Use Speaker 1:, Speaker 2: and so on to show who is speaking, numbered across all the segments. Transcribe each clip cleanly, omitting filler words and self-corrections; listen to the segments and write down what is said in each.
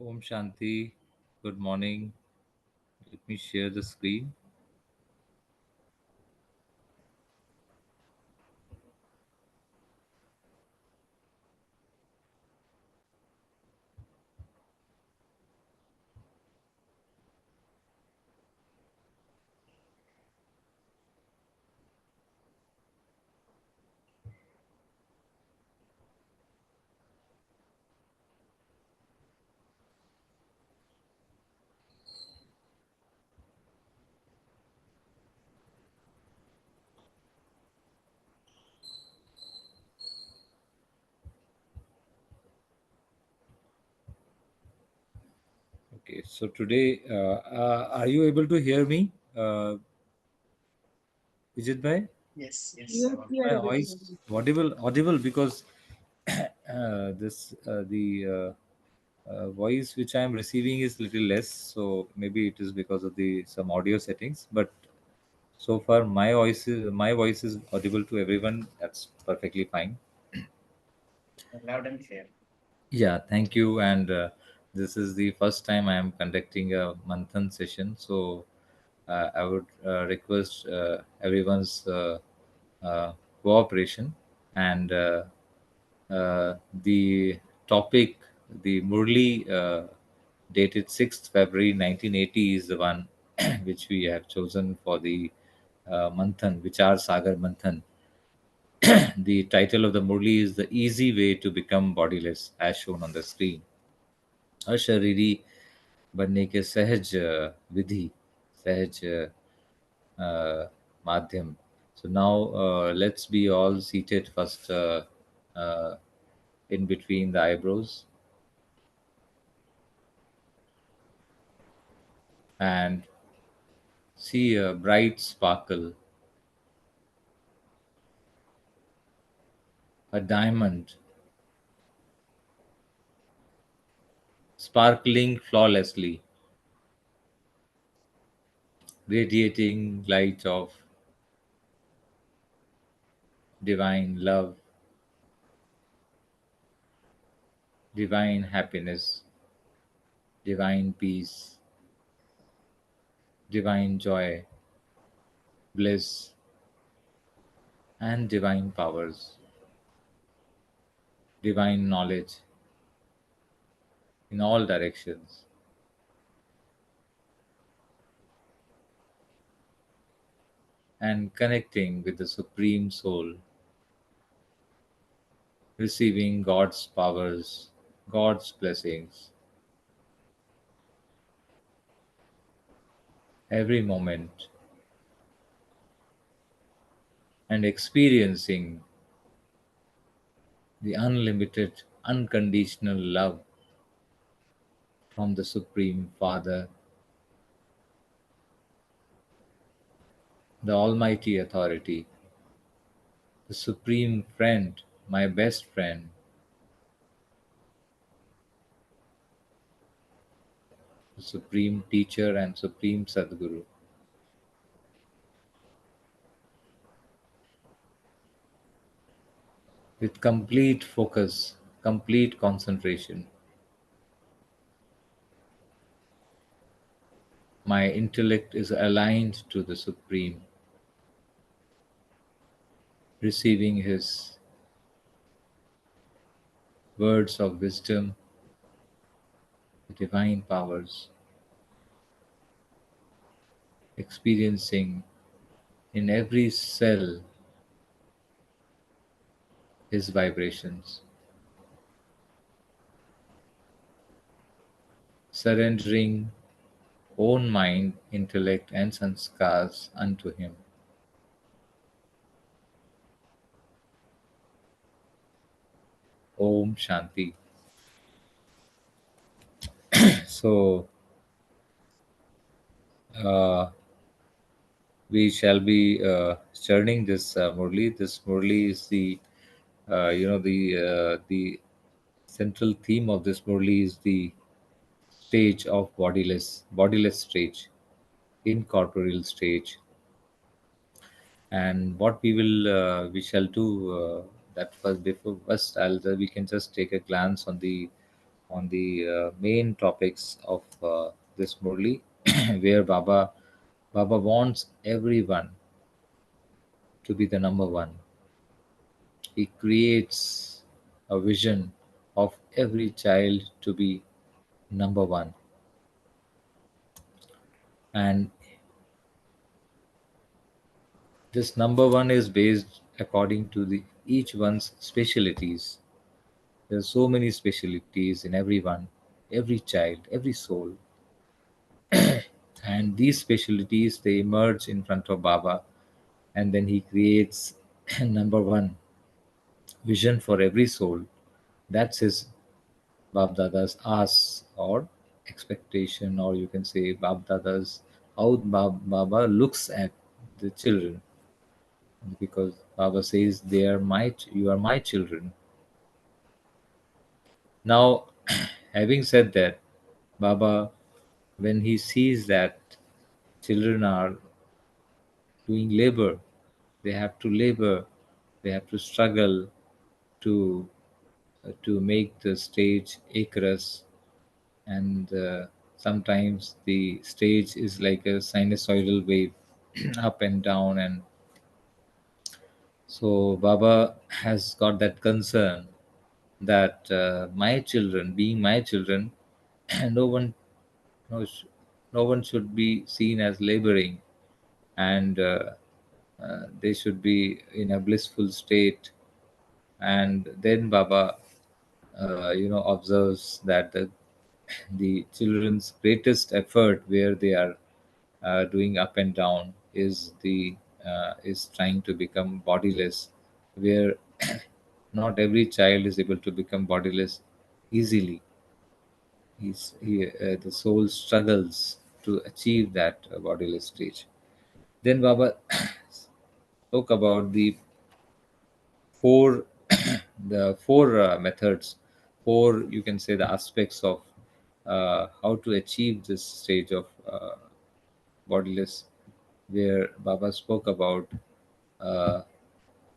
Speaker 1: Om Shanti. Good morning. Let me share the screen. Okay, so today, are you able to hear me? Vijit bhai?
Speaker 2: Yes, yes.
Speaker 3: Yes, we are
Speaker 1: My
Speaker 3: able to
Speaker 1: voice
Speaker 3: hear you.
Speaker 1: audible because this the voice which I am receiving is little less. So maybe it is because of the some audio settings. But so far, my voice is audible to everyone. That's perfectly fine.
Speaker 2: Loud and clear.
Speaker 1: Yeah, thank you. And this is the first time I am conducting a Manthan session. So I would request everyone's uh, cooperation. And the topic, the Murli, dated 6th February 1980, is the one which we have chosen for the Manthan, Vichar Sagar Manthan. The title of the Murli is The Easy Way to Become Bodiless, as shown on the screen. अशरीरी बनने के सहज विधि सहज माध्यम. So now let's be all seated first, uh, in between the eyebrows, and see a bright sparkle, a diamond sparkling flawlessly, radiating light of divine love, divine happiness, divine peace, divine joy, bliss, and divine powers, divine knowledge in all directions, and connecting with the Supreme Soul, receiving God's powers, God's blessings, every moment, and experiencing the unlimited, unconditional love from the Supreme Father, the Almighty Authority, the Supreme Friend, my best friend, the Supreme Teacher and Supreme Sadguru, with complete focus, complete concentration. My intellect is aligned to the Supreme, receiving His words of wisdom, divine powers, experiencing in every cell His vibrations, surrendering own mind, intellect, and sanskars unto Him. Om Shanti. So, uh, we shall be churning this Murli. This Murli is the central theme of this Murli is the stage of bodiless stage, incorporeal stage. And what we shall do, that first before first, we can just take a glance on the on the main topics of this Murli, where Baba wants everyone to be the number one. He creates a vision of every child to be number one, and this number one is based according to the each one's specialties. There are so many specialties in everyone, every child, every soul, and these specialties they emerge in front of Baba, and then he creates number one vision for every soul. That's his Bab Dada's ask or expectation, or you can say Bab Dada's how Baba looks at the children, because Baba says they are you are my children. Now, having said that, Baba, when he sees that children are doing labor, they have to labor, they have to struggle to make the stage acres, and sometimes the stage is like a sinusoidal wave up and down, and so Baba has got that concern that my children, being my children, no one no, no one should be seen as laboring, and they should be in a blissful state. And then Baba observes that the children's greatest effort where they are doing up and down is trying to become bodiless, where not every child is able to become bodiless easily. The soul struggles to achieve that bodiless stage. Then Baba spoke about the four the four methods, four, you can say, the aspects of how to achieve this stage of bodiless, where Baba spoke about uh,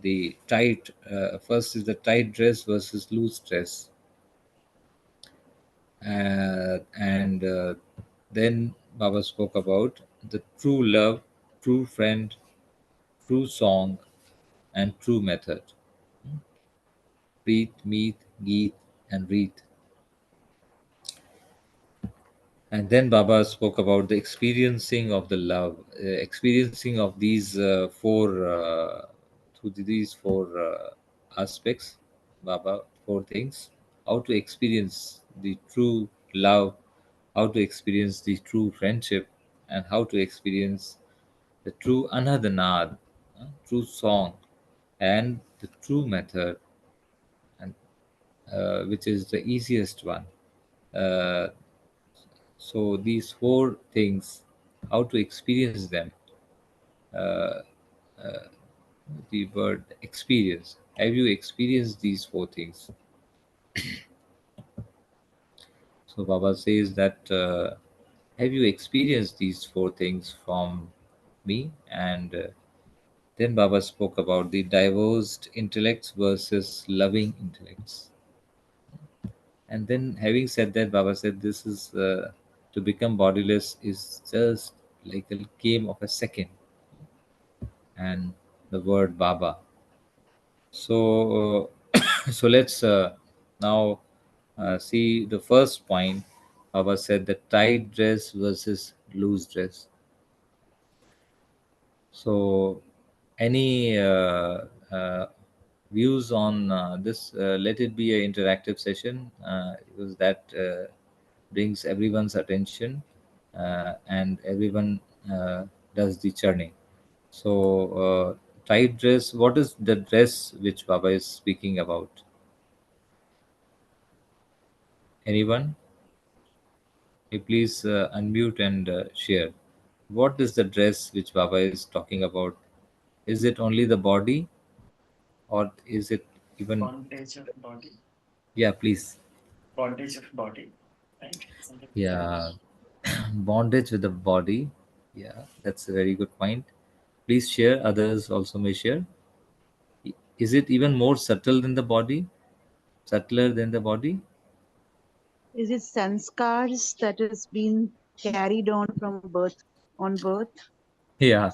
Speaker 1: the tight. First is the tight dress versus loose dress, and then Baba spoke about the true love, true friend, true song, and true method. Preet, Meet, Geet, and Reet. And then Baba spoke about the experiencing of the love, experiencing of these through these four aspects. Baba, four things: how to experience the true love, how to experience the true friendship, and how to experience the true anadhanad, true song, and the true method, and which is the easiest one. Uh, So these four things, how to experience them, uh, the word experience. Have you experienced these four things? So Baba says that have you experienced these four things from me? And then Baba spoke about the diverse intellects versus loving intellects. And then, having said that, Baba said this is to become bodiless is just like a game of a second, and the word Baba. So, so let's now see the first point. Baba said the tight dress versus loose dress. So, any views on this? Let it be an interactive session because that brings everyone's attention, and everyone does the churning. So, tight dress. What is the dress which Baba is speaking about? Anyone? Please unmute and share. What is the dress which Baba is talking about? Is it only the body, or is it even?
Speaker 2: Bondage of body.
Speaker 1: Yeah, please.
Speaker 2: Bondage of body. Right? Something like that.
Speaker 1: Yeah, bondage with the body. Yeah, that's a very good point. Please share. Others also may share. Is it even more subtle than the body? Subtler than the body?
Speaker 3: Is it sanskars that has been carried on from birth?
Speaker 1: Yeah,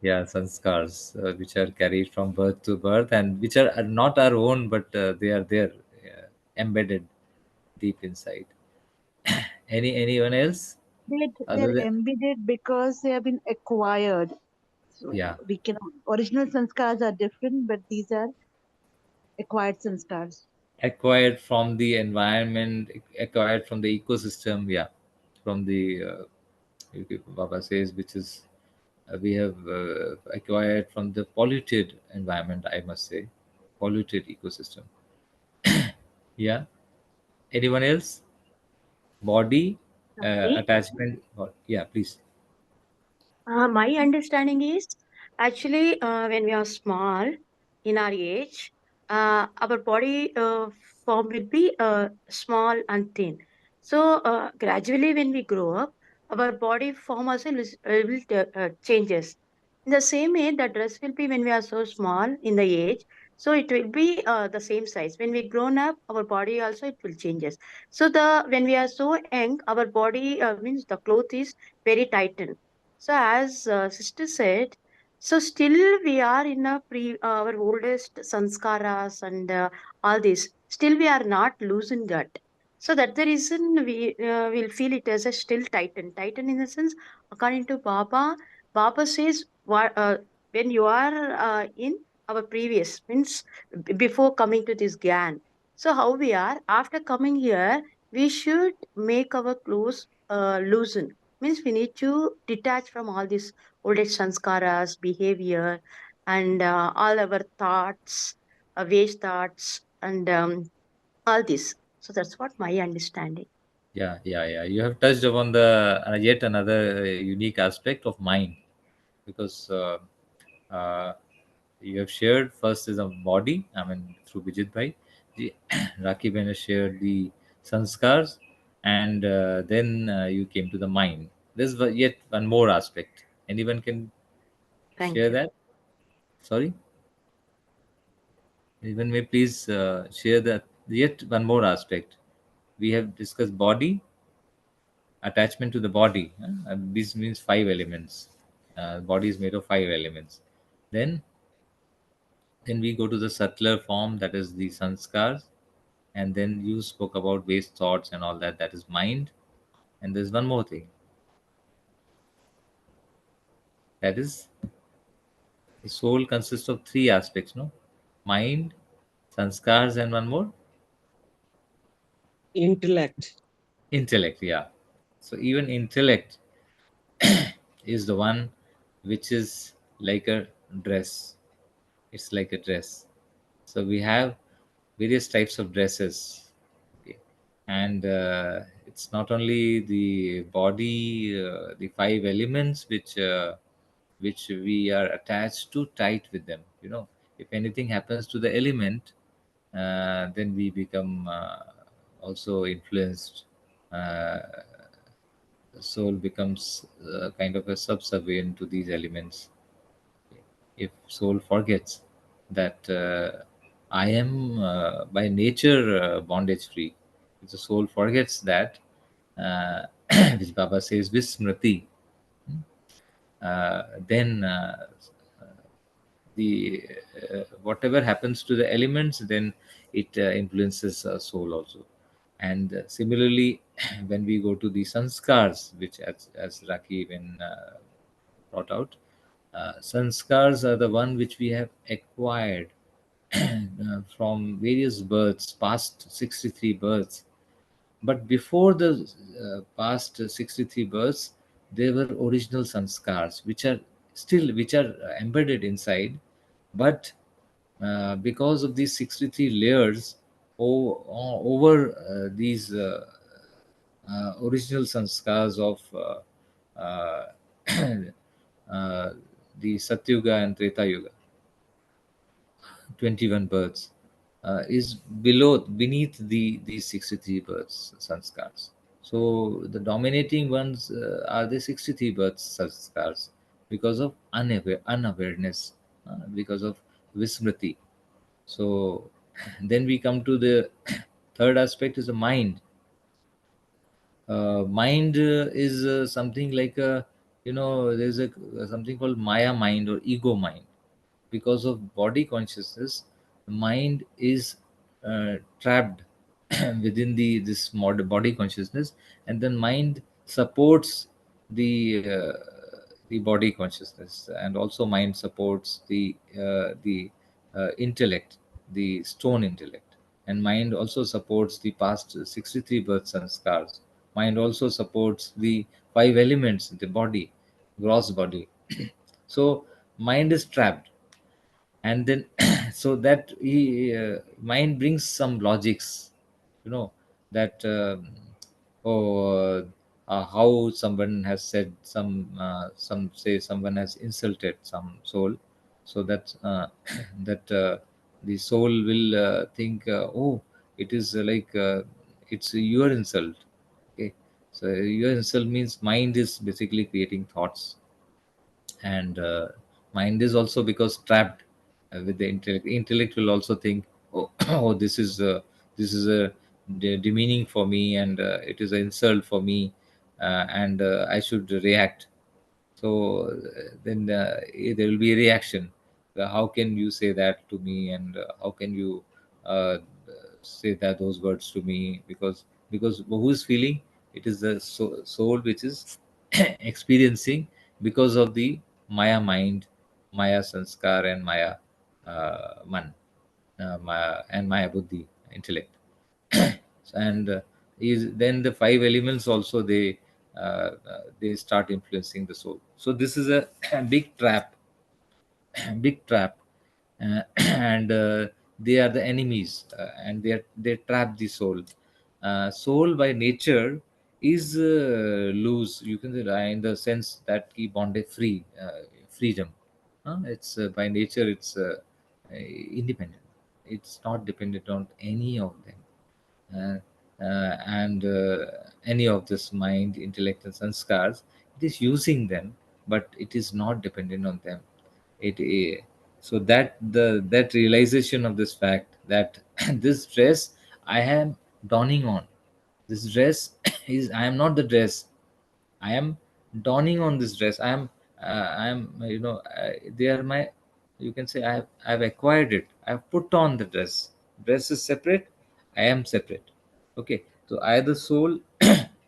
Speaker 1: yeah, sanskars, which are carried from birth to birth, and which are not our own, but they are there, embedded deep inside. Anyone else other
Speaker 3: They're
Speaker 1: than?
Speaker 3: embedded because they have been acquired.
Speaker 1: Yeah,
Speaker 3: So we can original sanskars are different, but these are acquired sanskars.
Speaker 1: acquired from the environment, acquired from the ecosystem. Yeah, from the Baba says, which is we have acquired from the polluted environment, I must say, polluted ecosystem. Yeah. Anyone else? Body
Speaker 4: Me?
Speaker 1: attachment. Yeah, please.
Speaker 4: My understanding is actually when we are small in our age, our body form will be small and thin. So gradually, when we grow up, our body form also will changes. In the same way, the dress will be when we are so small in the age, so it will be the same size. When we grown up, our body also it will changes. So the when we are so young, our body means the cloth is very tightened. So as sister said, so still we are in a our oldest sanskaras and all this. Still we are not losing that. So that's the reason we will feel it as a still tighten. Tighten in the sense, according to Baba, Baba says what when you are in our previous means before coming to this GAN. So how we are after coming here, we should make our clothes loosen means we need to detach from all these old age sanskaras, behavior, and all our thoughts, waste thoughts, and all this. So that's what my understanding.
Speaker 1: Yeah, yeah, yeah. You have touched upon the yet another unique aspect of mind, because uh, you have shared first is a body. I mean, through Vijit Bhai, the Rakhi Ben has shared the sanskars, and then you came to the mind. There's yet one more aspect. Anyone can
Speaker 4: Thank
Speaker 1: share
Speaker 4: you.
Speaker 1: that? Sorry, anyone may please share that yet one more aspect. We have discussed body, attachment to the body. And this means five elements. Body is made of five elements. Then, then we go to the subtler form, that is the sanskars, and then you spoke about waste thoughts and all that. That is mind. And there's one more thing. That is the soul consists of three aspects. No, mind, sanskars, and one more,
Speaker 2: Intellect.
Speaker 1: intellect. Yeah. So even intellect is the one which is like a dress. It's like a dress. So we have various types of dresses. Okay. And it's not only the body, the five elements which we are attached to tight with them. You know, if anything happens to the element, then we become also influenced. Uh, the soul becomes kind of a subservient to these elements. If soul forgets that I am by nature bondage free, if the soul forgets that, uh, which Baba says vismriti, then the whatever happens to the elements, then it influences soul also. And similarly, when we go to the sanskars, which as Raki even brought out, sanskars are the one which we have acquired from various births, past 63 births. But before the past 63 births, there were original sanskars, which are embedded inside. But because of these 63 layers over these original sanskars of uh, uh, the Satyuga and Treta Yuga, 21 births, is beneath these 63 births sanskars. So the dominating ones are the 63 births sanskars because of unawareness, because of vismriti. So then we come to the third aspect is the mind. Mind is something like a, there's a something called Maya mind or ego mind. Because of body consciousness, the mind is trapped within this body consciousness, and then mind supports the body consciousness, and also mind supports the intellect, the stone intellect, and mind also supports the past 63 births and scars. Mind also supports the five elements in the body, gross body. So mind is trapped, and then so that mind brings some logics, you know that oh how someone has said some say someone has insulted some soul, so that that the soul will think, oh, it is it's your insult. Okay, so your insult means mind is basically creating thoughts, and mind is also because trapped with the intellect. Intellect will also think, oh, oh, this is a demeaning for me, and it is an insult for me, and I should react. So then there will be a reaction. How can you say that to me, and how can you uh, say that those words to me? Because who is feeling? It is the soul which is experiencing, because of the Maya mind, Maya sanskar, and Maya man, Maya, and Maya buddhi, intellect. And is then the five elements also, they start influencing the soul. So this is a big trap, big trap. And they are the enemies, and they trap the soul. Soul by nature is loose, you can say, in the sense that he bonded freedom. It's by nature, it's independent. It's not dependent on any of them, and any of this mind, intellect, and sanskars. It is using them, but it is not dependent on them. So that that realization of this fact, that this dress I am donning on, this dress is, I am not the dress, I am donning on this dress. I am, they are my, you can say, I've acquired it. I've put on the dress. Dress is separate. I am separate. Okay. So I, the soul,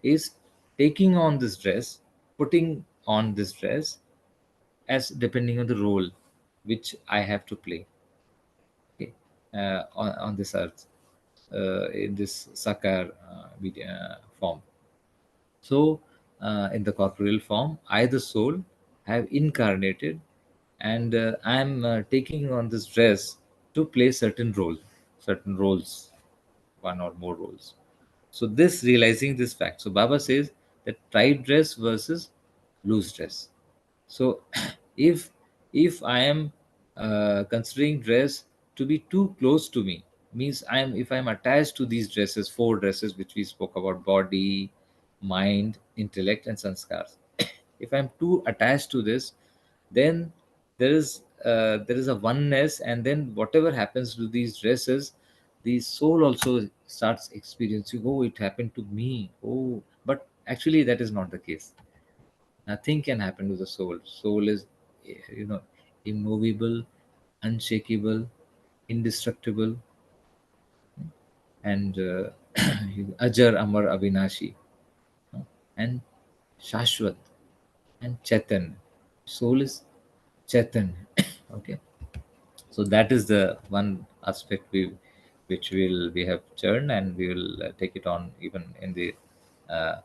Speaker 1: is taking on this dress, putting on this dress, as depending on the role which I have to play. Okay. On this earth, in this sakar form. So, in the corporeal form, I, the soul, have incarnated, and I am taking on this dress to play certain roles, one or more roles. So, this realizing this fact. So, Baba says that tight dress versus loose dress. So, if I am considering dress to be too close to me, means if I'm attached to these dresses, four dresses which we spoke about: body, mind, intellect, and sanskars. If I'm too attached to this, then there is a oneness, and then whatever happens to these dresses, the soul also starts experiencing, oh, it happened to me. Oh, but actually that is not the case. Nothing can happen to the soul. Soul is, you know, immovable, unshakable, indestructible, and Ajar, Amar, Avinashi, and Shashwat, and Chetan. Soul is Chetan. Okay. So that is the one aspect which we have churned, and we will take it on even in the uh,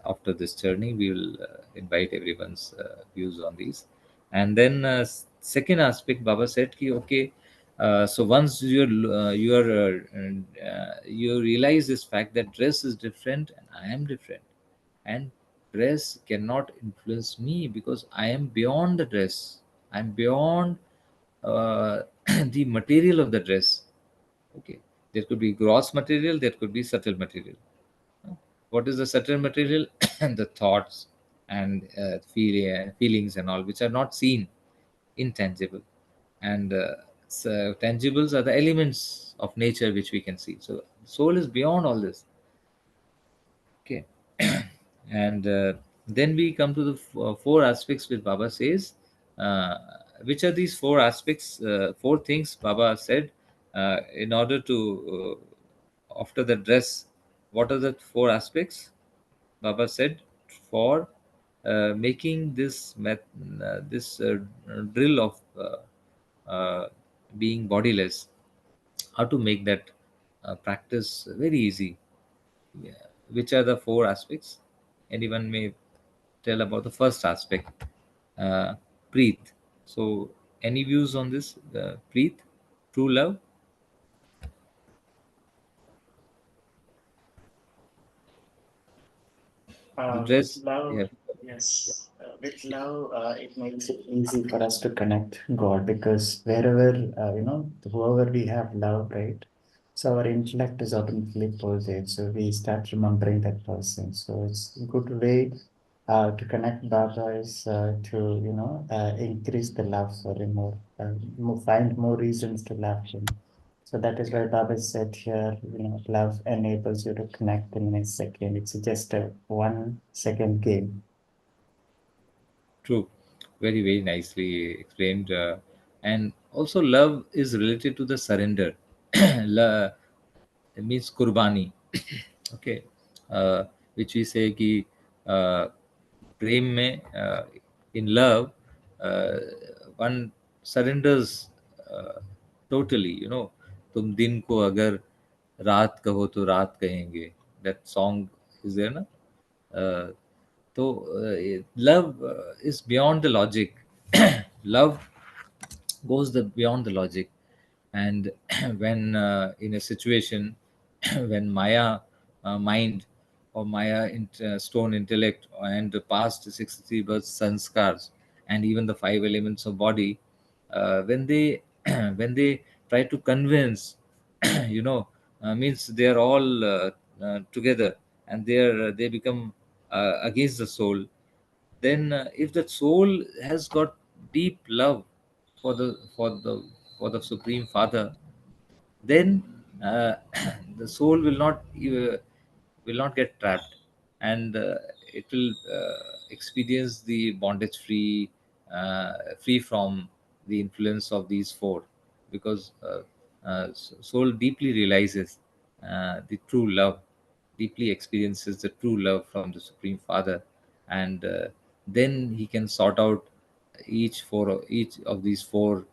Speaker 1: after this journey. We will invite everyone's views on these. And then second aspect, Baba said ki, okay, so once you realize this fact that dress is different and I am different, and dress cannot influence me because I am beyond the dress. I'm beyond the material of the dress. Okay, there could be gross material, there could be subtle material. What is the subtle material? The thoughts and feelings and all, which are not seen, intangible, and so tangibles are the elements of nature which we can see. So soul is beyond all this. Okay. And then we come to the four aspects which Baba says. Uh, which are these four aspects? Four things Baba said in order to after the dress. What are the four aspects? Baba said for making this drill of being bodiless, how to make that practice very easy. Yeah. Which are the four aspects? Anyone may tell about the first aspect, uh, Preet. So, any views on this, Preet? True love? The
Speaker 2: With
Speaker 1: dress?
Speaker 2: love,
Speaker 1: Yeah.
Speaker 2: yes, with love, it makes it easy for us to connect God because wherever, whoever we have love, right? So our intellect is automatically pulled there. So we start remembering that person. So it's a good way to connect Baba is to increase the love for him or find more reasons to love him. So that is why Baba said here, love enables you to connect in a second. It's just a 1 second game.
Speaker 1: True. Very, very nicely explained. And also, love is related to the surrender. It means kurbani. Okay. Which we say कि प्रेम में in love uh, one surrenders totally, तुम दिन को अगर रात कहो तो रात कहेंगे, that song is there ना. uh, so love is beyond the logic. Love goes beyond the logic. And when in a situation when Maya mind or Maya stone intellect and the past 63 birth sanskars and even the five elements of body, when they when they try to convince, means they are all together, and they become against the soul. Then if the soul has got deep love for the Supreme Father, then the soul will not get trapped, and it will experience the bondage free from the influence of these four, because soul deeply realizes the true love, deeply experiences the true love from the Supreme Father, and then he can sort out each of these four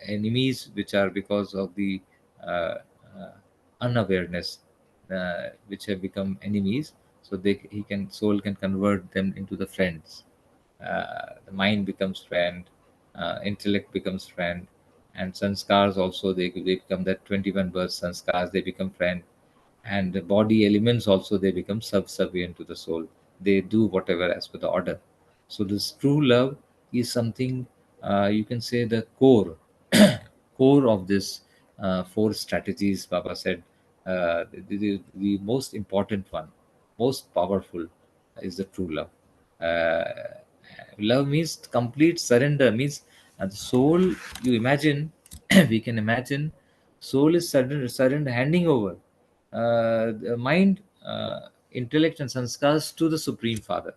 Speaker 1: enemies, which are because of the uh, uh, unawareness, which have become enemies. So he can soul can convert them into the friends. The mind becomes friend, intellect becomes friend, and sanskars also, they become that 21 birth sanskars, they become friend, and the body elements also, they become subservient to the soul. They do whatever as per the order. So this true love is something, you can say, the core core of this four strategies Baba said. The most important one, most powerful, is the true love. Love means complete surrender, means the soul, you imagine, we can imagine soul is surrender, handing over the mind, intellect and sanskars to the Supreme Father.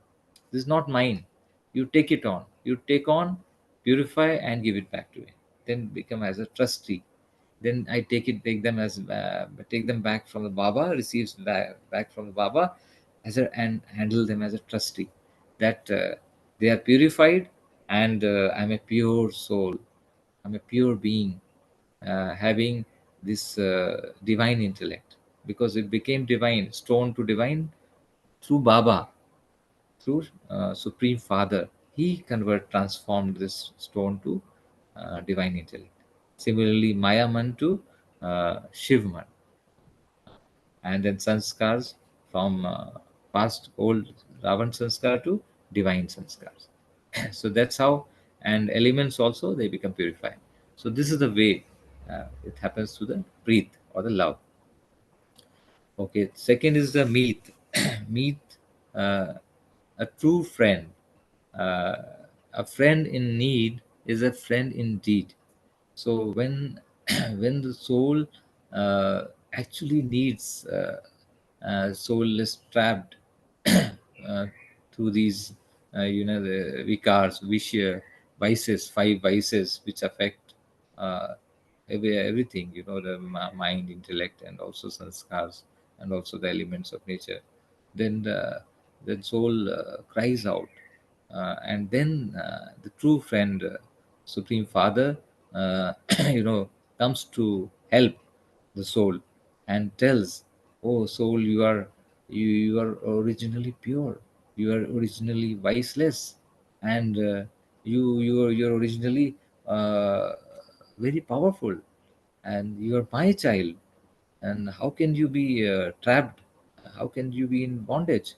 Speaker 1: This is not mine. You take it on. You take on, purify, and give it back to him. Then become as a trustee. Then I take them back from the Baba, receives back from the Baba, and handle them as a trustee. That they are purified, and I'm a pure soul. I'm a pure being, having this divine intellect, because it became divine, stone to divine, through Baba, through Supreme Father. He transformed this stone to divine intellect. Similarly, Maya Man to Shiv Man, and then sanskars from past old Ravan sanskar to divine sanskars. So that's how, and elements also, they become purified. So this is the way it happens to the breath or the love. Okay, second is the meet. Meet uh, a true friend. Uh, a friend in need is a friend indeed. So when when the soul actually needs, soul is trapped uh, through these, the vikars, vices, five vices which affect uh, everything, the mind, intellect, and also sanskars, and also the elements of nature. Then the soul cries out, and then the true friend, Supreme Father, uh, comes to help the soul and tells, "Oh, soul, you are originally pure. You are originally viceless, and you're originally uh, very powerful, and you are my child. And how can you be trapped? How can you be in bondage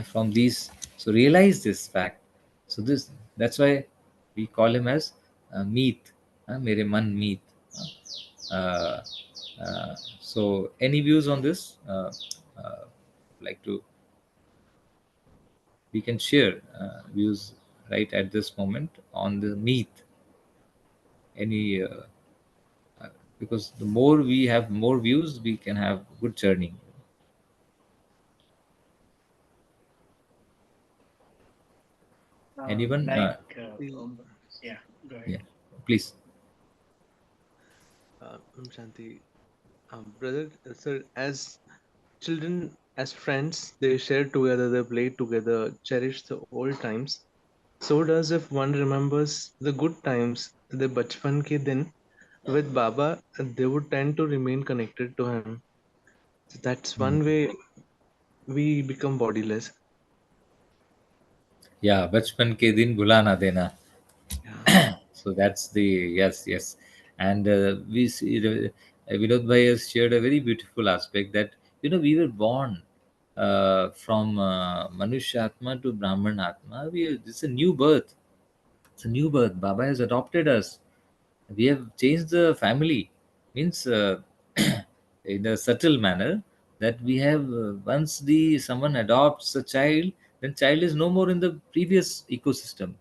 Speaker 1: from these?" So realize this fact. So that's why we call him as meet, mere man meet. uh, so any views on this? Like to We can share views right at this moment on the meet. Any Because the more we have more views, we can have good journey. Anyone?
Speaker 2: Like,
Speaker 5: The
Speaker 2: yeah, go
Speaker 1: Yeah,
Speaker 2: ahead.
Speaker 1: please.
Speaker 5: Shanti, brother, sir, as children, as friends, they share together, they play together, cherish the old times. So does if one remembers the good times, the bachpan ke din with Baba, they would tend to remain connected to him. So that's
Speaker 1: Mm.
Speaker 5: one way we become bodiless.
Speaker 1: Yeah, bachpan ke din bhula na dena.
Speaker 5: Yeah.
Speaker 1: So that's the, yes, yes. And we see Vinod Bhai has shared a very beautiful aspect that, we were born from Manushya Atma to Brahman Atma. It's a new birth. It's a new birth. Baba has adopted us. We have changed the family. Means in a subtle manner, that we have, once the someone adopts a child, then child is no more in the previous ecosystem.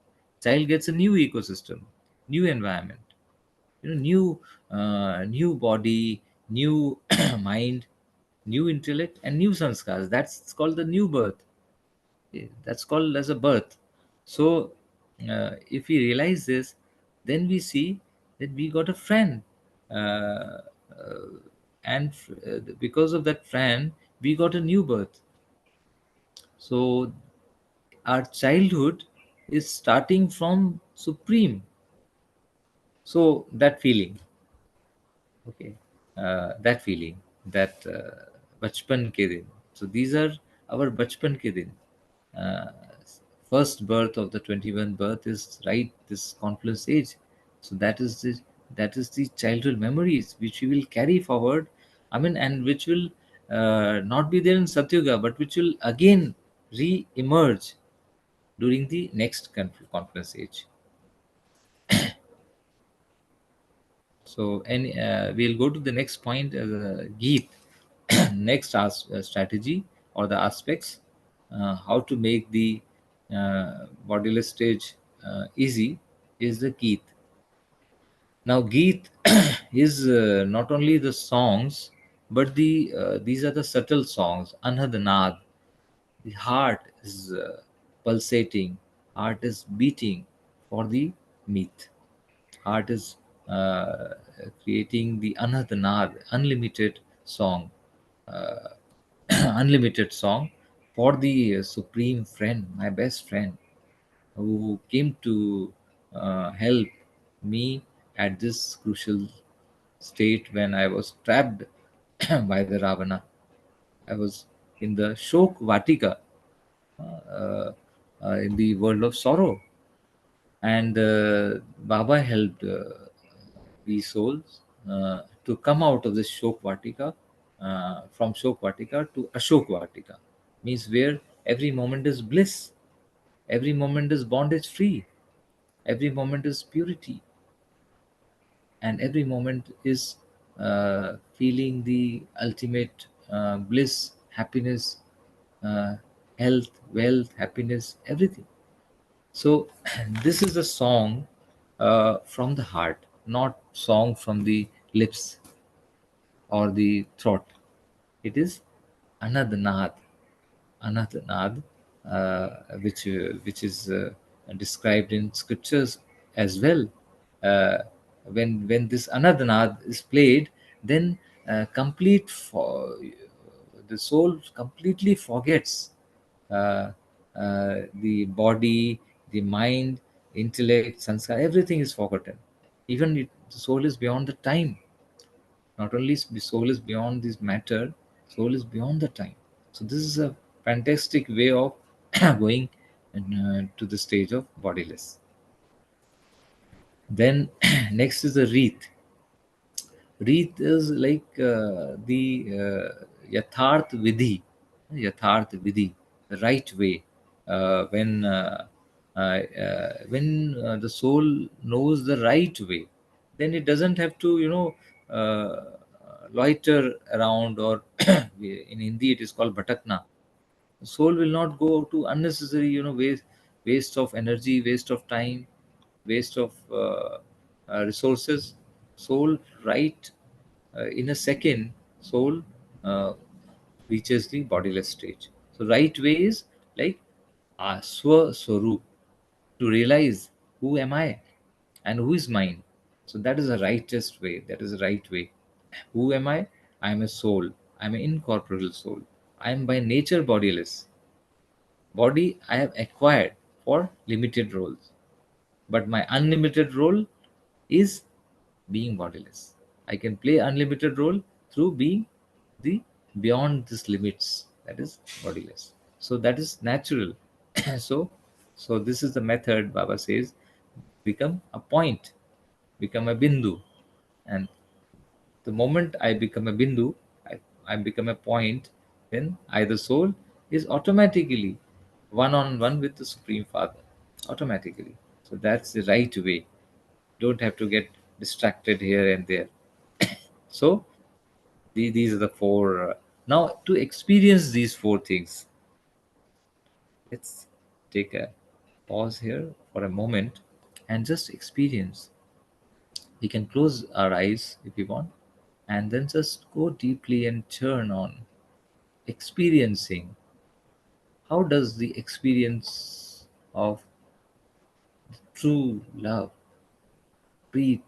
Speaker 1: Child gets a new ecosystem, new environment, new body, new mind, new intellect, and new sanskars. That's called the new birth. That's called as a birth. So if we realize this, then we see that we got a friend, uh, uh, and because of that friend, we got a new birth. So our childhood is starting from supreme. So that feeling, okay, that feeling, that bachpan ke din. So these are our bachpan ke din. uh, First birth of the 21 birth is right this confluence age. So that is the childhood memories which we will carry forward. I mean, and which will not be there in Satyuga, but which will again re-emerge during the next confluence age. So, and we'll go to the next point as a Geet. Next strategy or the aspects, how to make the bodiless stage easy, is the Geet. Now, Geet is not only the songs, but these are the subtle songs. Anhad, the heart is pulsating, heart is beating for the meat. Heart is creating the Anhad, unlimited song, uh, unlimited song for the supreme friend, my best friend, who came to help me at this crucial state when I was trapped by the Ravana. I was in the Shok Vatika, uh, in the world of sorrow. And Baba helped these souls to come out of this Shok Vatika, from Shok Vatika to Ashok Vatika, means where every moment is bliss, every moment is bondage free, every moment is purity, and every moment is feeling the ultimate bliss, happiness, uh, health, wealth, happiness, everything. So this is a song from the heart, not song from the lips or the throat. It is Anadnad, Anadnad, which is described in scriptures as well. Uh, when this anadhanad is played, then the soul completely forgets uh, the body, the mind, intellect, sanskar, everything is forgotten. Even the soul is beyond the time. Not only soul is beyond this matter, soul is beyond the time. So this is a fantastic way of going to the stage of bodiless. Then next is the wreath. Wreath is like the yatharth vidhi, the right way. When the soul knows the right way, then it doesn't have to, loiter around, or in Hindi it is called bhatakna. The soul will not go to unnecessary, waste of energy, waste of time, waste of resources. Soul, right, in a second, soul uh, reaches the bodiless stage. So right way is like swa swarup, to realize who am I and who is mine. So that is the rightest way. That is the right way. Who am I? I am a soul. I am an incorporeal soul. I am by nature bodiless. Body I have acquired for limited roles, but my unlimited role is being bodiless. I can play unlimited role through being the beyond these limits, that is bodiless. So that is natural. so so this is the method. Baba says, become a point, become a bindu, and the moment I become a bindu, I become a point, then I, the soul, is automatically one on one with the Supreme Father. Automatically. So that's the right way. Don't have to get distracted here and there. So these are the four. Now, to experience these four things, let's take a pause here for a moment and just experience. We can close our eyes if we want, and then just go deeply and turn on experiencing. How does the experience of true love, breathe,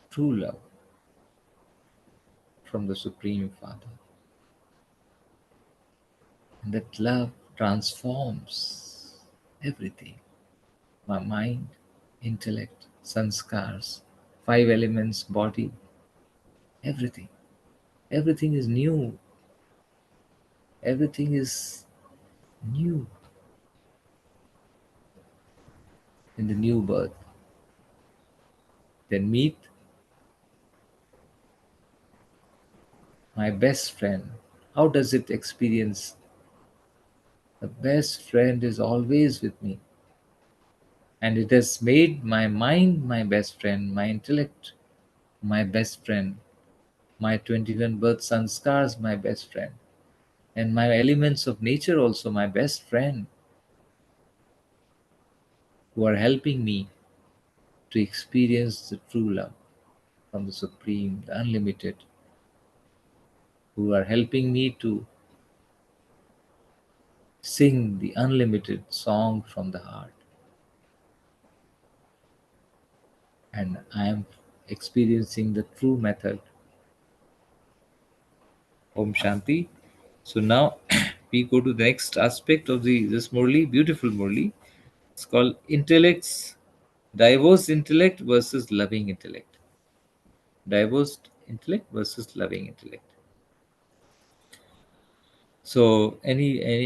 Speaker 1: true love from the Supreme Father? And that love transforms everything: my mind, intellect, sanskars, five elements, body, everything. Everything is new. Everything is new in the new birth. Then meet my best friend. How does it experience? The best friend is always with me. And it has made my mind my best friend, my intellect my best friend, my 21 birth sanskars my best friend, and my elements of nature also my best friend, who are helping me to experience the true love from the Supreme, the Unlimited, who are helping me to sing the unlimited song from the heart. And I am experiencing the true method. Om Shanti. So now we go to the next aspect of this Murli, beautiful Murli. It's called intellects, diverse intellect versus loving intellect. Diverse intellect versus loving intellect. So anyone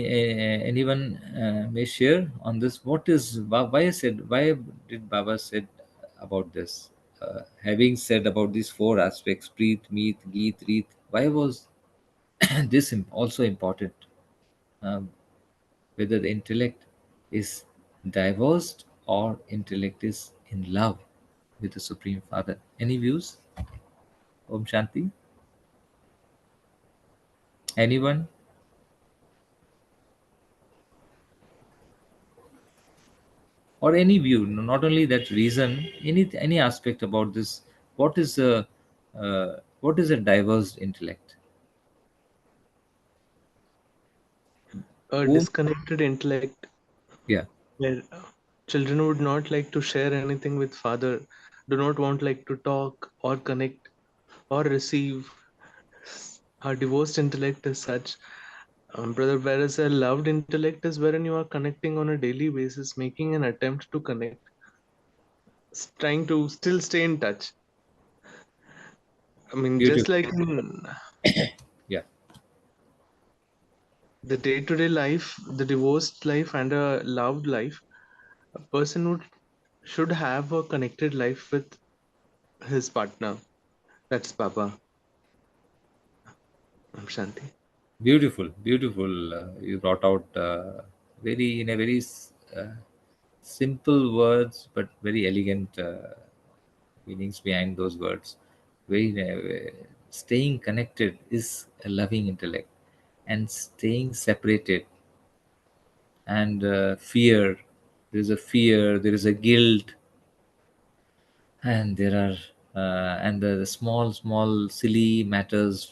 Speaker 1: may share on this. What is why did Baba said about this? Having said about these four aspects, Preet, Meet, Geet, Reet, why was this also important? Um, whether the intellect is divorced or intellect is in love with the Supreme Father. Any views? Om Shanti? Anyone? Or any view? Not only that reason, any aspect about this. What is a diverse intellect?
Speaker 5: a
Speaker 1: Whom?
Speaker 5: disconnected intellect
Speaker 1: Yeah.
Speaker 5: where children would not like to share anything with father, do not want like to talk or connect or receive. A divorced intellect is such, brother, whereas a loved intellect is wherein you are connecting on a daily basis, making an attempt to connect, trying to still stay in touch. I mean, just
Speaker 1: Beautiful.
Speaker 5: like in
Speaker 1: Yeah.
Speaker 5: the day-to-day life, the divorced life and a loved life, a person would should have a connected life with his partner. That's Baba. Shanti.
Speaker 1: Beautiful, beautiful. You brought out very in a very simple words, but very elegant meanings behind those words. Very staying connected is a loving intellect, and staying separated and fear. There is a fear. There is a guilt, and there are and the small, small, silly matters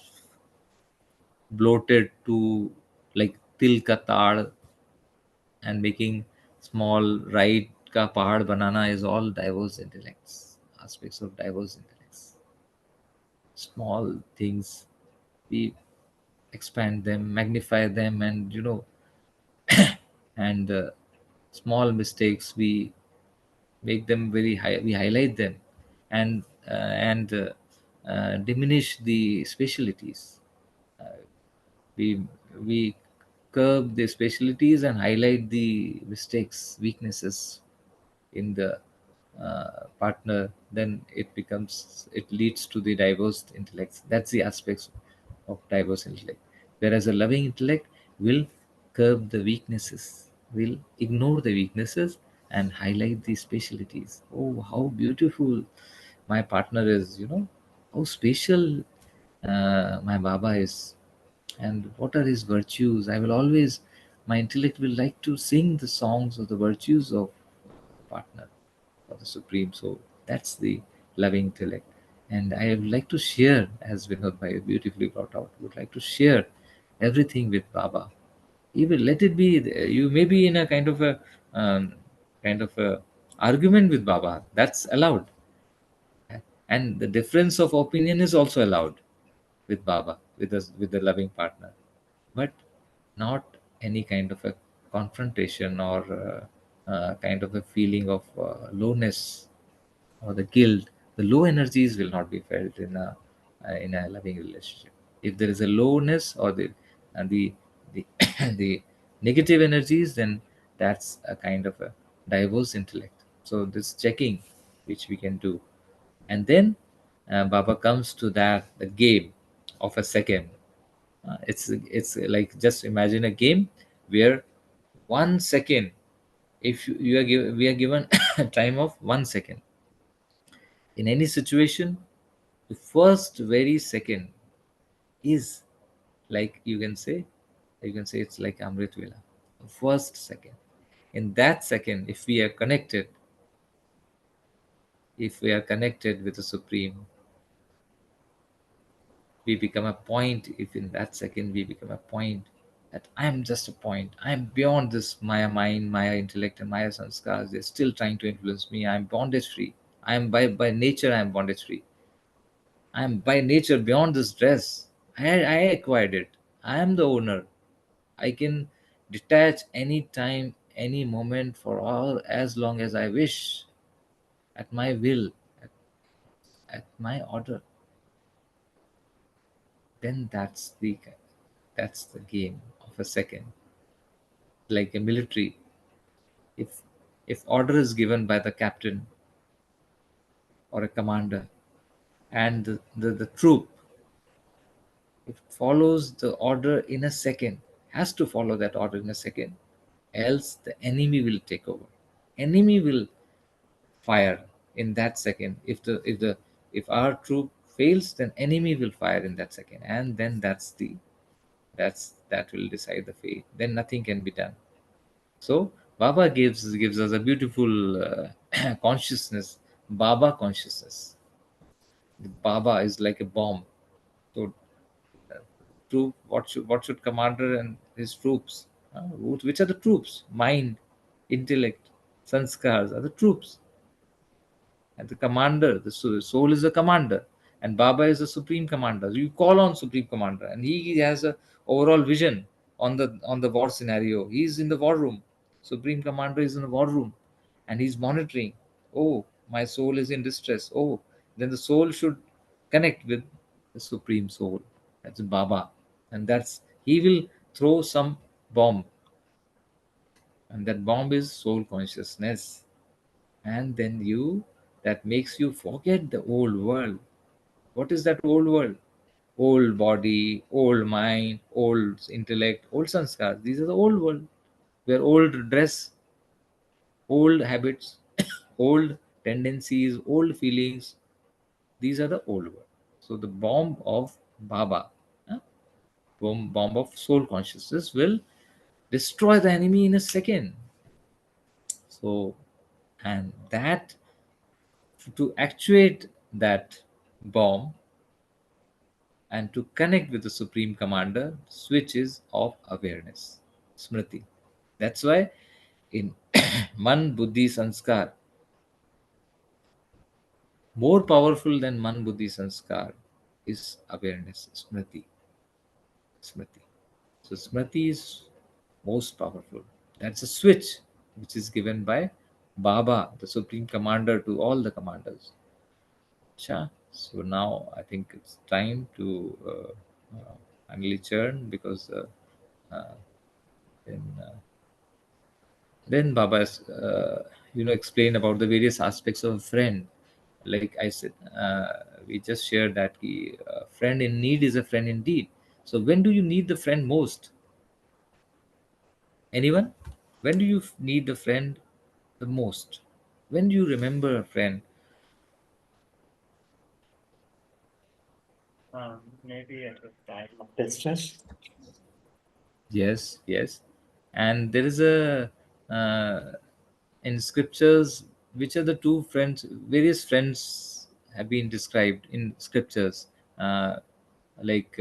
Speaker 1: bloated to like til ka taad and making small right ka pahad banana is all diverse intellects, aspects of diverse intellects. Small things, we expand them, magnify them, and and small mistakes, we make them very high, we highlight them, and diminish the specialities. We curb the specialities and highlight the mistakes, weaknesses in the partner. Then it leads to the diverse intellects. That's the aspects of diverse intellect. Whereas a loving intellect will curb the weaknesses, will ignore the weaknesses and highlight the specialities. Oh, how beautiful my partner is, how special my Baba is, and what are his virtues. I will always, my intellect will like to sing the songs of the virtues of the partner or the Supreme Soul. That's the loving intellect. And I would like to share, as Vinod Bhai beautifully brought out, would like to share everything with Baba. Even let it be, you may be in a um, kind of a argument with Baba. That's allowed, and the difference of opinion is also allowed with Baba, with the loving partner, but not any kind of a confrontation or kind of a feeling of lowness or the guilt. The low energies will not be felt in a loving relationship. If there is a lowness or the the negative energies, then that's a kind of a diverse intellect. So this checking which we can do, and then Baba comes to that the game of a second. It's like, just imagine a game where 1 second, if you are we are given a time of 1 second in any situation, the first very second is like, you can say it's like Amrit Vela. First second. In that second, if we are connected with the Supreme, we become a point. If in that second we become a point, that I am just a point, I am beyond this Maya mind, Maya intellect, and Maya sanskars, they're still trying to influence me. I am bondage free. I am by nature, I am bondage free. I am by nature beyond this dress. I acquired it. I am the owner. I can detach any time, any moment, for all as long as I wish, at my will, at my order. Then that's the game of a second. Like a military, if order is given by the captain or a commander, and the troop, it follows the order in a second, has to follow that order in a second, else the enemy will take over. Enemy will fire in that second. If our troop fails, then enemy will fire in that second, and then that will decide the fate. Then nothing can be done. So Baba gives us a beautiful consciousness, Baba consciousness. The Baba is like a bomb. So troop, what should commander and his troops? Which are the troops? Mind, intellect, sanskars are the troops. And the commander, the soul is the commander, and Baba is the supreme commander. You call on supreme commander, and he has a overall vision on the war scenario. He's in the war room. Supreme commander is in the war room, and he's monitoring. Oh, my soul is in distress. Oh, then the soul should connect with the supreme soul. That's Baba, and that's he will throw some bomb, and that bomb is soul consciousness. And then you that makes you forget the old world. What is that old world? Old body, old mind, old intellect, old sanskars. These are the old world, where old dress, old habits, old tendencies, old feelings. These are the old world. So the bomb of Baba, huh? Bomb of soul consciousness will destroy the enemy in a second. So, and that, to actuate that bomb and to connect with the supreme commander, switch is of awareness, smriti. That's why in man buddhi sanskar, more powerful than man buddhi sanskar is awareness, smriti. So smriti is most powerful. That's a switch which is given by Baba, the supreme commander, to all the commanders. Sure. So now I think it's time to finally churn, because uh, then Baba has, explain about the various aspects of a friend. Like I said, we just shared that the friend in need is a friend indeed. So when do you need the friend most? Anyone? When do you need the friend the most? When do you remember a friend?
Speaker 2: Maybe at a time of distress.
Speaker 1: Yes, yes. And there is a in scriptures, which are the two friends, various friends have been described in scriptures, uh, like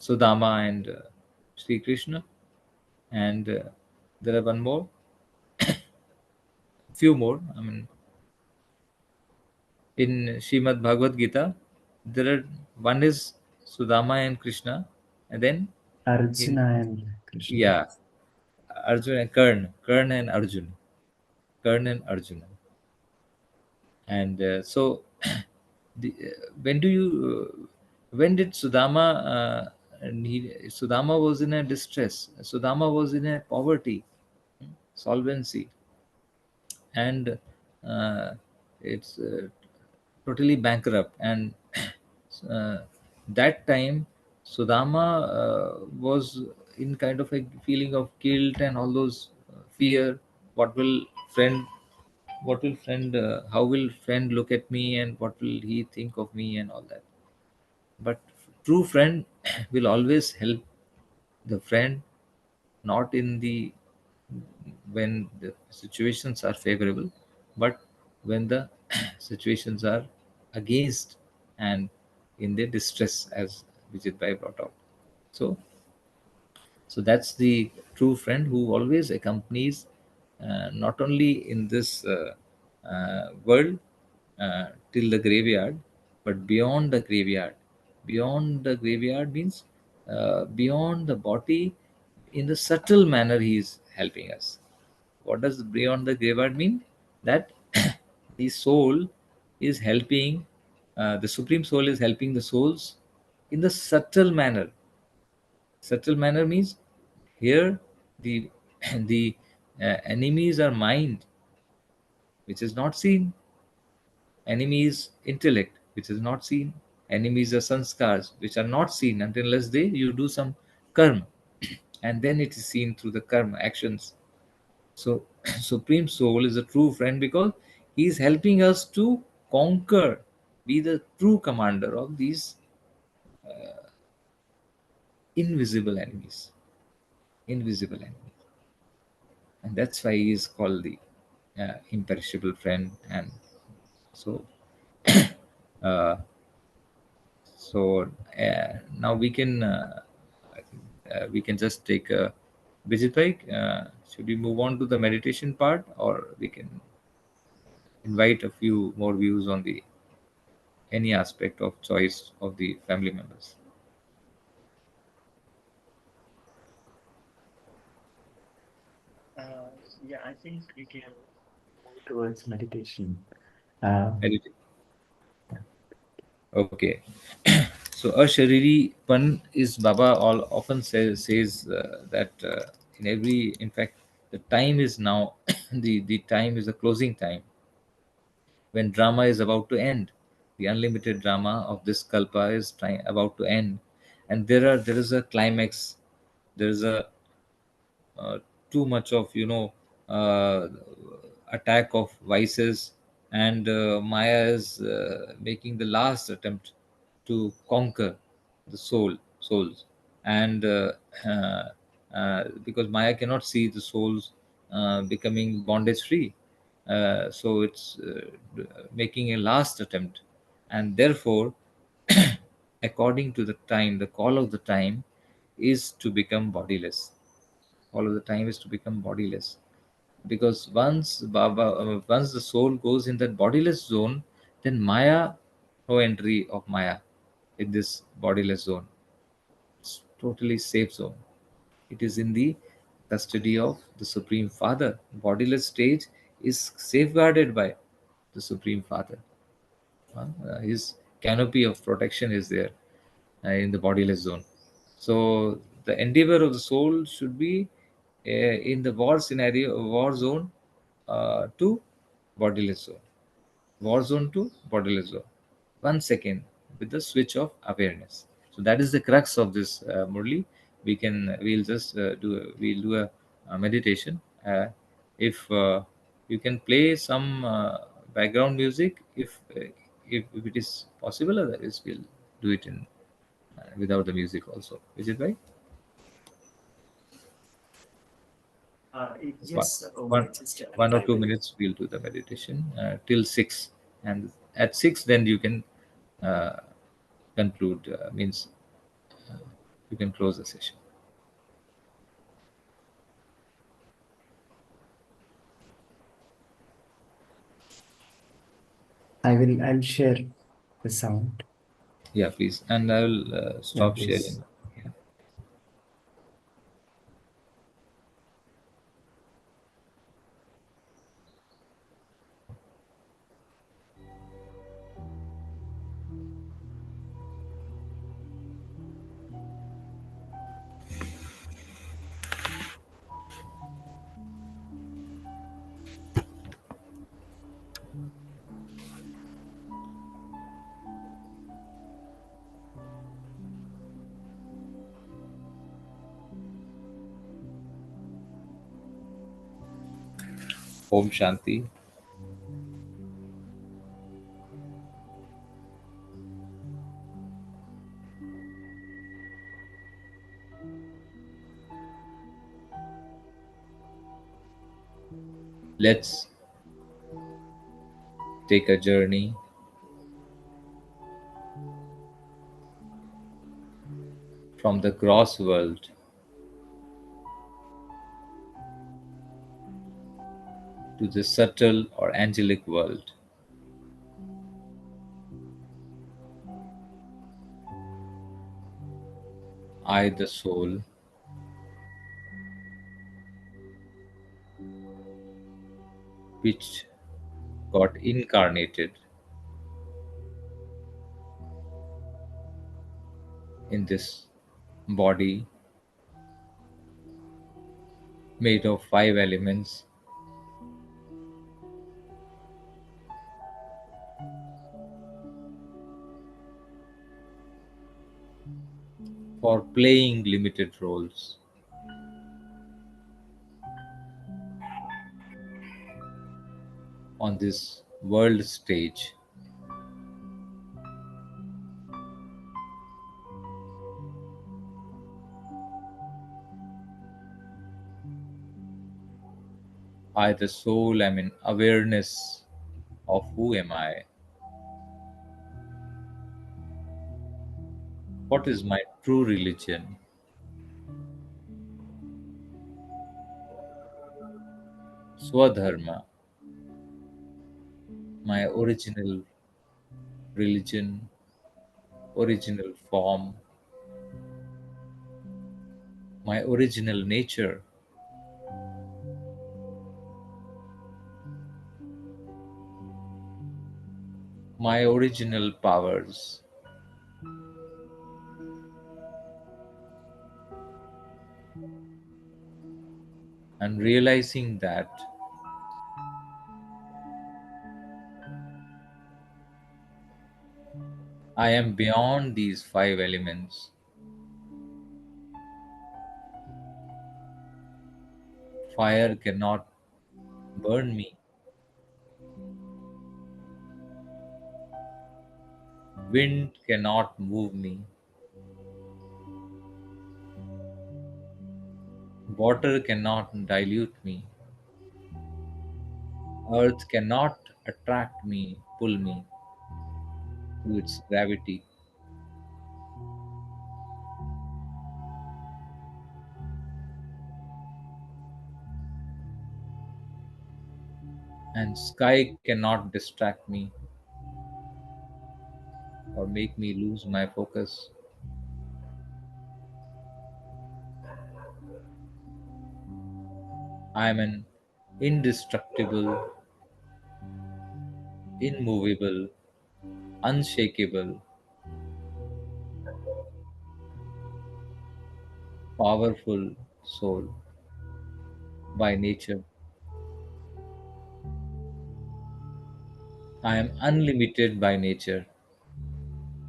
Speaker 1: Sudama and Sri Krishna. And there are one more, few more. I mean, in Shrimad Bhagavad Gita, there are one is Sudama and Krishna, and then in,
Speaker 2: Arjuna and Krishna.
Speaker 1: yeah, Arjuna and Karna and Arjuna, Karna and Arjuna. And so when do you when did Sudama Sudama was in a distress, Sudama was in a poverty, solvency, and uh, it's totally bankrupt. And uh, that time Sudama was in kind of a feeling of guilt and all those fear. What will friend, how will friend look at me, and what will he think of me, and all that. But true friend will always help the friend, not in the when the situations are favorable, but when the situations are against and in their distress, as Vijit Bhai brought out. So that's the true friend who always accompanies, not only in this world till the graveyard, but beyond the graveyard. Beyond the graveyard means beyond the body, in the subtle manner he is helping us. What does beyond the graveyard mean? That the soul is helping, the supreme soul is helping the souls in the subtle manner. Subtle manner means here the the enemies are mind, which is not seen. Enemy is intellect, which is not seen. Enemies are sanskars, which are not seen until unless you do some karma, and then it is seen through the karma actions. So supreme soul is a true friend because he is helping us to conquer, be the true commander of these invisible enemies. Invisible enemies. And that's why he is called the imperishable friend. And so uh, now we can I think, we can just take a Vijit bhai, should we move on to the meditation part, or we can invite a few more views on the any aspect of choice of the family members?
Speaker 2: Yeah, I think we can move towards meditation. Uh,
Speaker 1: Medita- Okay. So a Shariri Pan is Baba all often says that in every, in fact, the time is now, the time is the closing time when drama is about to end. The unlimited drama of this kalpa is about to end, and there is a climax. There is a too much of uh, attack of vices, and Maya is making the last attempt to conquer the souls, and because Maya cannot see the souls becoming bondage free, so it's making a last attempt, and therefore according to the time, the call of the time is to become bodiless. All of the time is to become bodiless, because once the soul goes in that bodiless zone, then Maya, no entry of Maya in this bodiless zone. It's totally safe zone. It is in the custody of the Supreme Father. Bodiless stage is safeguarded by the Supreme Father. His canopy of protection is there in the bodiless zone. So the endeavor of the soul should be in the war scenario, war zone to bodiless zone, war zone to bodiless zone. 1 second with the switch of awareness. So that is the crux of this Murli. We'll just we'll do a meditation. If you can play some background music, if it is possible, otherwise we'll do it in without the music also. Is it right? One,
Speaker 2: yes,
Speaker 1: one,
Speaker 2: just
Speaker 1: one or
Speaker 2: I
Speaker 1: two
Speaker 2: will.
Speaker 1: minutes we'll do the meditation till 6, and at 6 then you can uh, conclude. Means you can close the session.
Speaker 2: I'll share the sound.
Speaker 1: Yeah, please. And I will
Speaker 2: Yeah,
Speaker 1: stop
Speaker 2: please.
Speaker 1: sharing. Yeah. Om Shanti. Let's take a journey from the gross world to the subtle or angelic world. I, the soul, which got incarnated in this body made of 5 elements, for playing limited roles on this world stage. I, the soul, am in awareness of who am I, what is my true religion, Swadharma, my original religion, original form, my original nature, my original powers. And realizing that I am beyond these five elements. Fire cannot burn me, wind cannot move me, water cannot dilute me, earth cannot attract me, pull me through its gravity, and sky cannot distract me or make me lose my focus. I am an indestructible, immovable, unshakable, powerful soul by nature. I am unlimited by nature,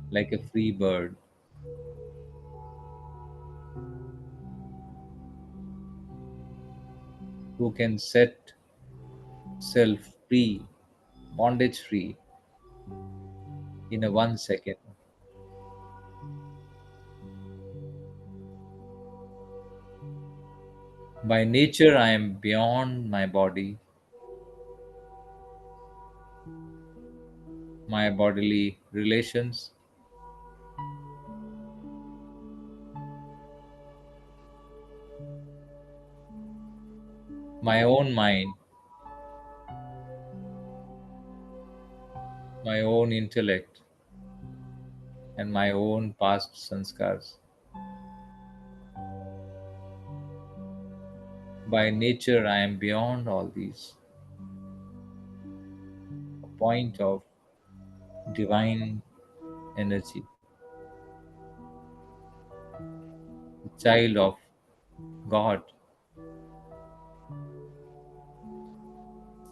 Speaker 1: like a free bird who can set self free, bondage free, in a 1 second. By nature, I am beyond my body, my bodily relations, my own mind, my own intellect, and my own past sanskars. By nature, I am beyond all these, a point of divine energy, a child of God.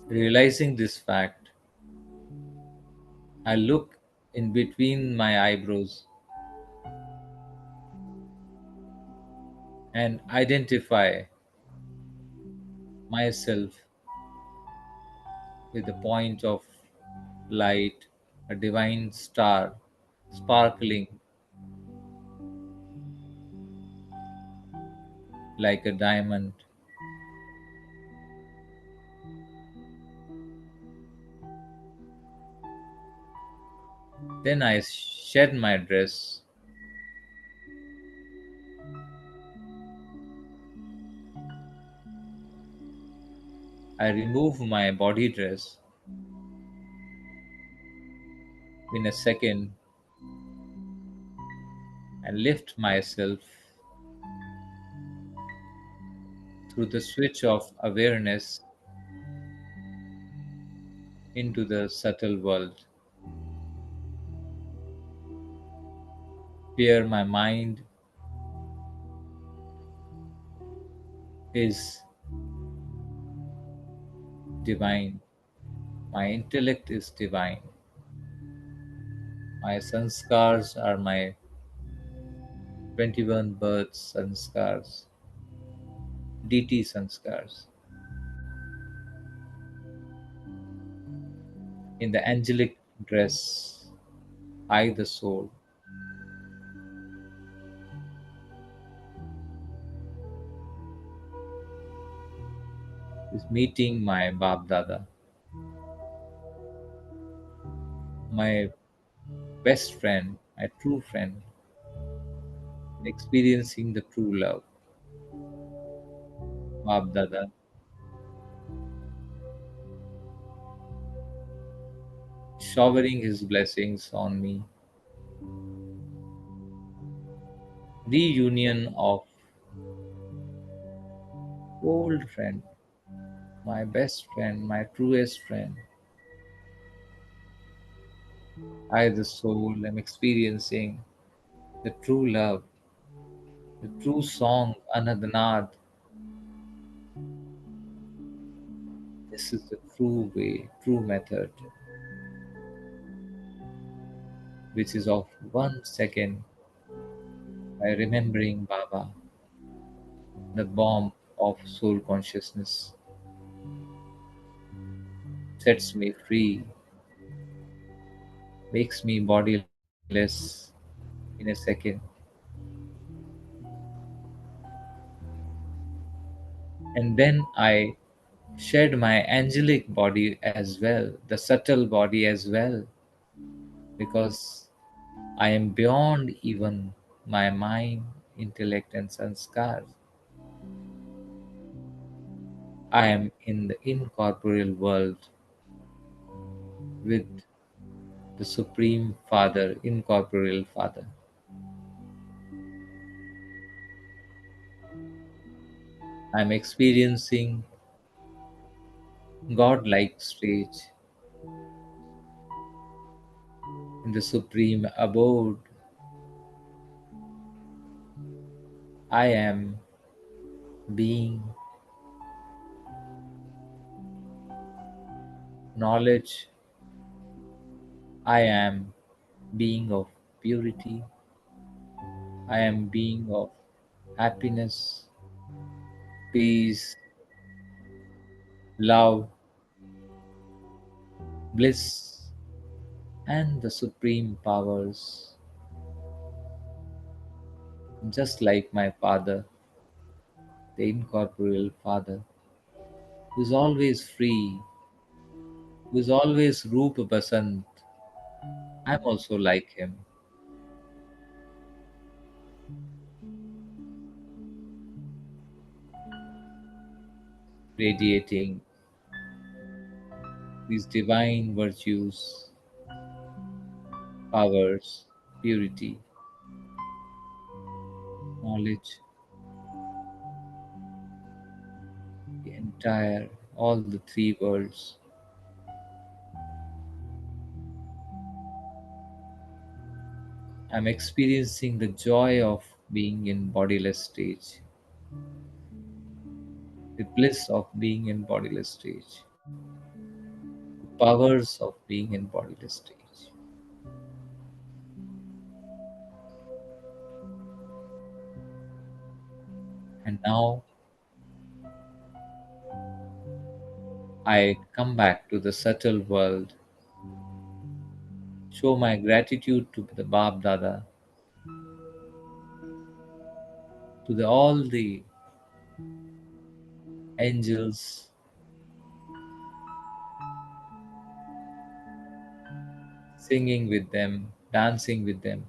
Speaker 1: Realizing this fact, I look in between my eyebrows and identify myself with a point of light, a divine star, sparkling like a diamond. Then I shed my dress, I remove my body dress in a second and lift myself through the switch of awareness into the subtle world, where my mind is divine, my intellect is divine, my sanskars are my 21 birth sanskars, DT sanskars. In the angelic dress, I, the soul, is meeting my Bab Dada, my best friend, my true friend, experiencing the true love. Bab Dada, showering His blessings on me. Reunion of old friend, my best friend, my truest friend. I, the soul, am experiencing the true love, the true song, Anadnad. This is the true way, true method, which is of 1 second by remembering Baba, the bomb of soul consciousness, sets me free, makes me bodiless in a second. And then I shed my angelic body as well, the subtle body as well, because I am beyond even my mind, intellect, and sanskar. I am in the incorporeal world with the Supreme Father, incorporeal Father. I am experiencing God-like stage in the Supreme Abode. I am being knowledge. I am being of purity. I am being of happiness, peace, love, bliss, and the supreme powers, just like my Father, the incorporeal Father, who is always free, who is always Rupa Basant. I'm also like him, radiating these divine virtues, powers, purity, knowledge, the entire, all the three worlds. I'm experiencing the joy of being in bodiless stage, the bliss of being in bodiless stage, the powers of being in bodiless stage. And now I come back to the subtle world, show my gratitude to the Bab Dada, to all the angels, singing with them, dancing with them,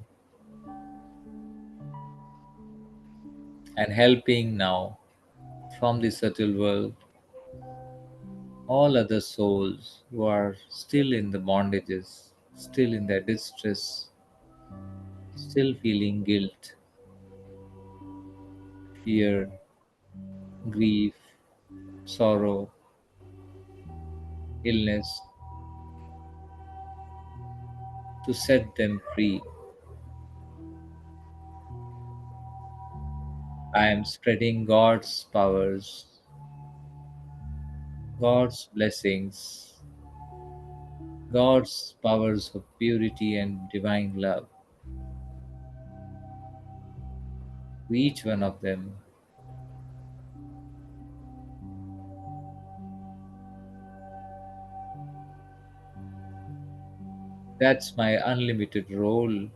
Speaker 1: and helping now from the subtle world all other souls who are still in the bondages, still in their distress, still feeling guilt, fear, grief, sorrow, illness, to set them free. I am spreading God's powers, God's blessings, God's powers of purity and divine love to each one of them. That's my unlimited role,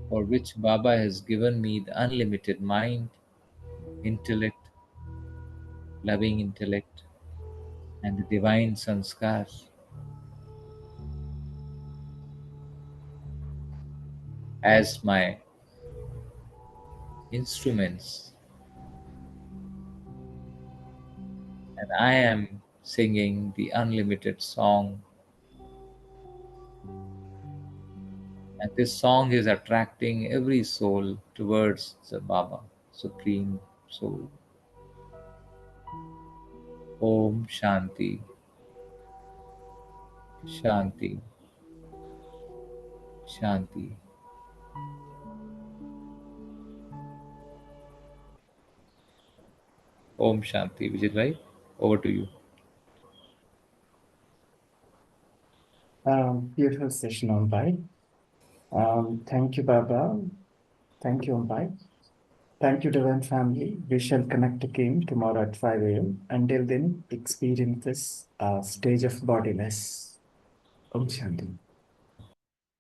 Speaker 1: for which Baba has given me the unlimited mind, intellect, loving intellect, and the divine sanskars as my instruments. And I am singing the unlimited song And this song is attracting every soul towards the Baba, Supreme Soul. Om Shanti, Shanti, Shanti. Om Shanti. Vijay Bhai, over to you.
Speaker 2: Beautiful session on by. Thank you, Baba. Thank you, Mumbai. Thank you, Divine Family. We shall connect again tomorrow at 5 a.m. Until then, experience this stage of bodiless. Om Shanti.